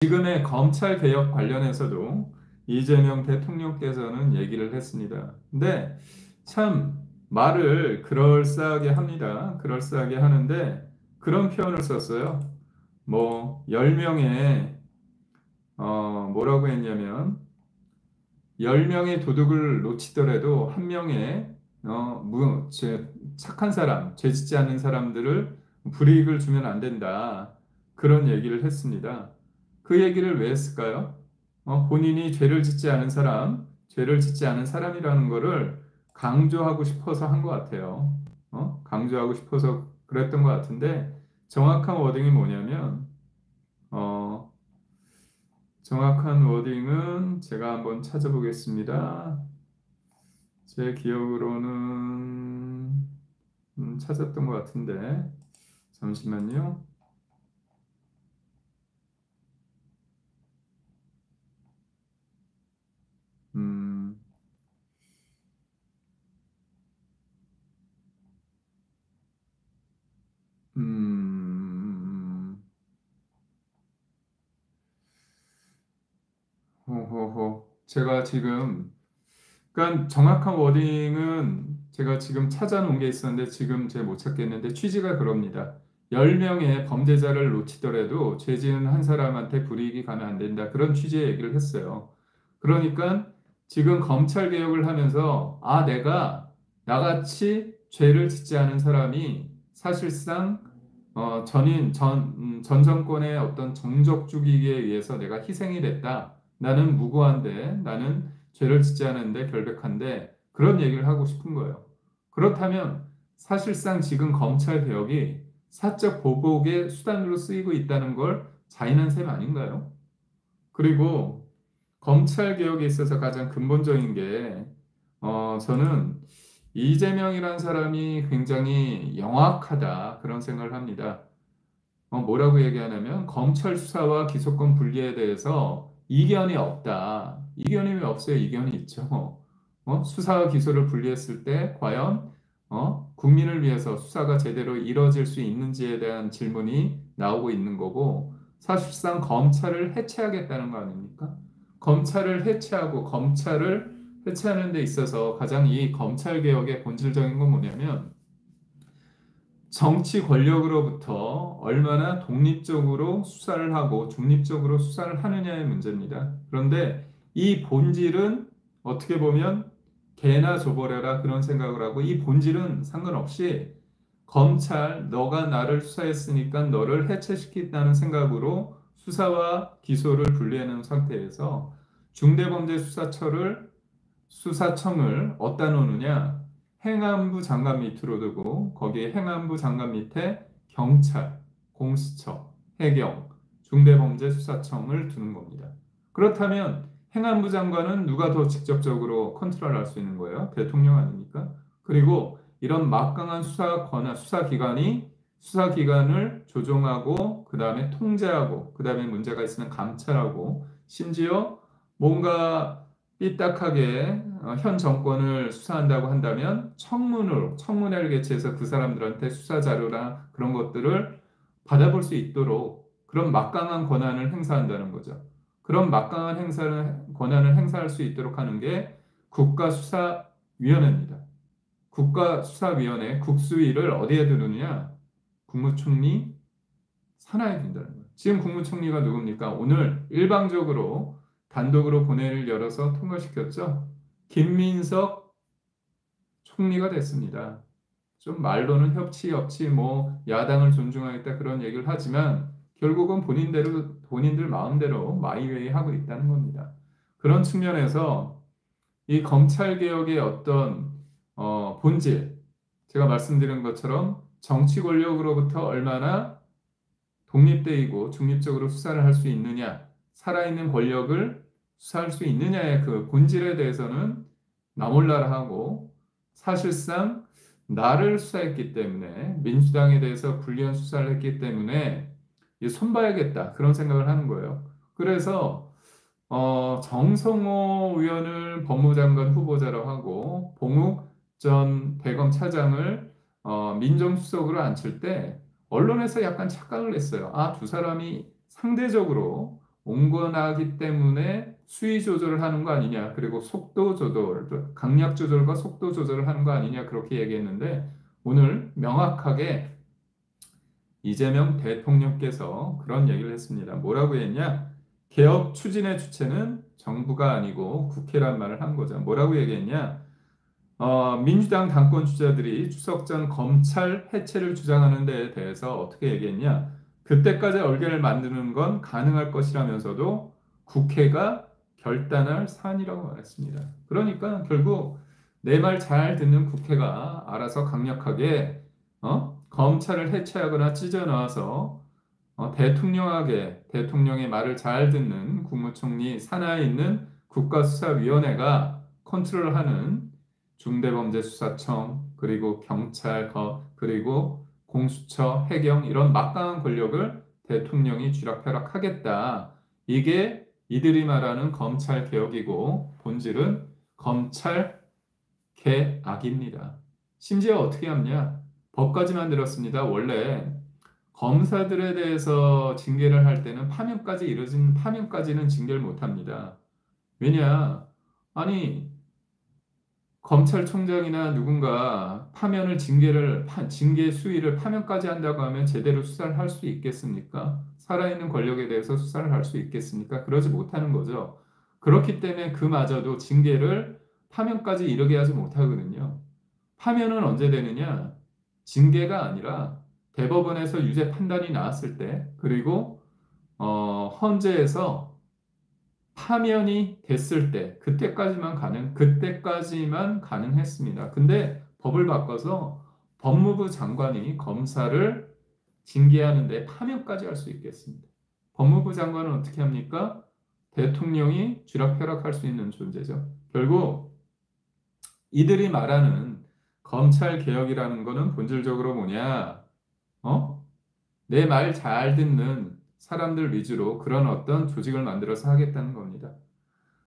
지금의 검찰 개혁 관련해서도 이재명 대통령께서는 얘기를 했습니다. 근데 참 말을 그럴싸하게 합니다. 그럴싸하게 하는데 그런 표현을 썼어요. 뭐 10명의 뭐라고 했냐면 10명의 도둑을 놓치더라도 한 명의 착한 사람, 죄 짓지 않는 사람들을 불이익을 주면 안 된다. 그런 얘기를 했습니다. 그 얘기를 왜 했을까요? 본인이 죄를 짓지 않은 사람, 죄를 짓지 않은 사람이라는 거를 강조하고 싶어서 한 것 같아요. 강조하고 싶어서 그랬던 것 같은데 정확한 워딩이 뭐냐면 어, 정확한 워딩은 제가 한번 찾아보겠습니다. 제 기억으로는 찾았던 것 같은데 잠시만요. 음, 음, 호호호. 제가 지금 그러니까 정확한 워딩은 제가 지금 찾아놓은 게 있었는데 지금 제가 못 찾겠는데 취지가 그럽니다. 10명의 범죄자를 놓치더라도 죄 지은 한 사람한테 불이익이 가면 안 된다. 그런 취지의 얘기를 했어요. 그러니까 지금 검찰 개혁을 하면서 내가 나같이 죄를 짓지 않은 사람이 사실상 전 정권의 어떤 정적 주기에 의해서 내가 희생이 됐다. 나는 무고한데 나는 죄를 짓지 않은데 결백한데 그런 얘기를 하고 싶은 거예요. 그렇다면 사실상 지금 검찰 개혁이 사적 보복의 수단으로 쓰이고 있다는 걸 자인한 셈 아닌가요? 그리고 검찰 개혁에 있어서 가장 근본적인 게 저는 이재명이라는 사람이 굉장히 영악하다 그런 생각을 합니다. 뭐라고 얘기하냐면 검찰 수사와 기소권 분리에 대해서 이견이 없다. 이견이 왜 없어요? 이견이 있죠. 수사와 기소를 분리했을 때 과연 국민을 위해서 수사가 제대로 이루어질 수 있는지에 대한 질문이 나오고 있는 거고 사실상 검찰을 해체하겠다는 거 아닙니까? 검찰을 해체하고 검찰을 해체하는 데 있어서 가장 이 검찰 개혁의 본질적인 건 뭐냐면 정치 권력으로부터 얼마나 독립적으로 수사를 하고 중립적으로 수사를 하느냐의 문제입니다. 그런데 이 본질은 어떻게 보면 개나 줘버려라 그런 생각을 하고 이 본질은 상관없이 검찰 너가 나를 수사했으니까 너를 해체시킨다는 생각으로 수사와 기소를 분리하는 상태에서 수사청을 어디다 놓느냐 행안부 장관 밑으로 두고 거기에 행안부 장관 밑에 경찰, 공수처, 해경, 중대범죄수사청을 두는 겁니다. 그렇다면 행안부 장관은 누가 더 직접적으로 컨트롤할 수 있는 거예요? 대통령 아닙니까? 그리고 이런 막강한 수사기관이 수사기관을 조종하고 그 다음에 통제하고 그 다음에 문제가 있으면 감찰하고 심지어 뭔가 삐딱하게 현 정권을 수사한다고 한다면 청문회를 개최해서 그 사람들한테 수사 자료나 그런 것들을 받아볼 수 있도록 그런 막강한 권한을 행사한다는 거죠. 그런 권한을 행사할 수 있도록 하는 게 국가수사위원회입니다. 국가수사위원회 국수위를 어디에 두느냐? 국무총리 산하에 둔다는 거예요. 지금 국무총리가 누굽니까? 오늘 일방적으로 단독으로 본회의를 열어서 통과시켰죠. 김민석 총리가 됐습니다. 좀 말로는 협치 뭐 야당을 존중하겠다 그런 얘기를 하지만 결국은 본인들 마음대로 마이웨이 하고 있다는 겁니다. 그런 측면에서 이 검찰 개혁의 어떤 본질 제가 말씀드린 것처럼 정치 권력으로부터 얼마나 독립되고 중립적으로 수사를 할 수 있느냐, 살아있는 권력을 수사할 수 있느냐의 그 본질에 대해서는 나 몰라라 하고 사실상 나를 수사했기 때문에 민주당에 대해서 불리한 수사를 했기 때문에 손봐야겠다 그런 생각을 하는 거예요. 그래서 정성호 의원을 법무장관 후보자로 하고 봉욱 전 대검 차장을 민정수석으로 앉힐 때 언론에서 약간 착각을 했어요. 두 사람이 상대적으로 온건하기 때문에 수위 조절을 하는 거 아니냐. 그리고 속도 조절, 강약 조절과 속도 조절을 하는 거 아니냐. 그렇게 얘기했는데 오늘 명확하게 이재명 대통령께서 그런 얘기를 했습니다. 뭐라고 했냐? 개혁 추진의 주체는 정부가 아니고 국회란 말을 한 거죠. 뭐라고 얘기했냐? 민주당 당권 주자들이 추석 전 검찰 해체를 주장하는 데에 대해서 어떻게 얘기했냐? 그때까지 얼개를 만드는 건 가능할 것이라면서도 국회가 결단할 사안이라고 말했습니다. 그러니까 결국 내 말 잘 듣는 국회가 알아서 강력하게 검찰을 해체하거나 찢어놔서 대통령의 말을 잘 듣는 국무총리 산하에 있는 국가수사위원회가 컨트롤하는 중대범죄수사청 그리고 경찰 그리고 공수처 해경 이런 막강한 권력을 대통령이 쥐락펴락하겠다. 이게 이들이 말하는 검찰 개혁이고 본질은 검찰 개악입니다. 심지어 어떻게 하냐? 법까지 만들었습니다. 원래 검사들에 대해서 징계를 할 때는 파면까지는 징계를 못 합니다. 왜냐? 아니, 검찰총장이나 누군가 징계 수위를 파면까지 한다고 하면 제대로 수사를 할 수 있겠습니까? 살아있는 권력에 대해서 수사를 할 수 있겠습니까? 그러지 못하는 거죠. 그렇기 때문에 그마저도 징계를 파면까지 이르게 하지 못하거든요. 파면은 언제 되느냐? 징계가 아니라 대법원에서 유죄 판단이 나왔을 때, 그리고 헌재에서 파면이 됐을 때, 그때까지만 가능했습니다. 근데 법을 바꿔서 법무부 장관이 검사를 징계하는데 파면까지 할 수 있겠습니다. 법무부 장관은 어떻게 합니까? 대통령이 쥐락펴락할 수 있는 존재죠. 결국 이들이 말하는 검찰 개혁이라는 거는 본질적으로 뭐냐? 내 말 잘 듣는 사람들 위주로 그런 어떤 조직을 만들어서 하겠다는 겁니다.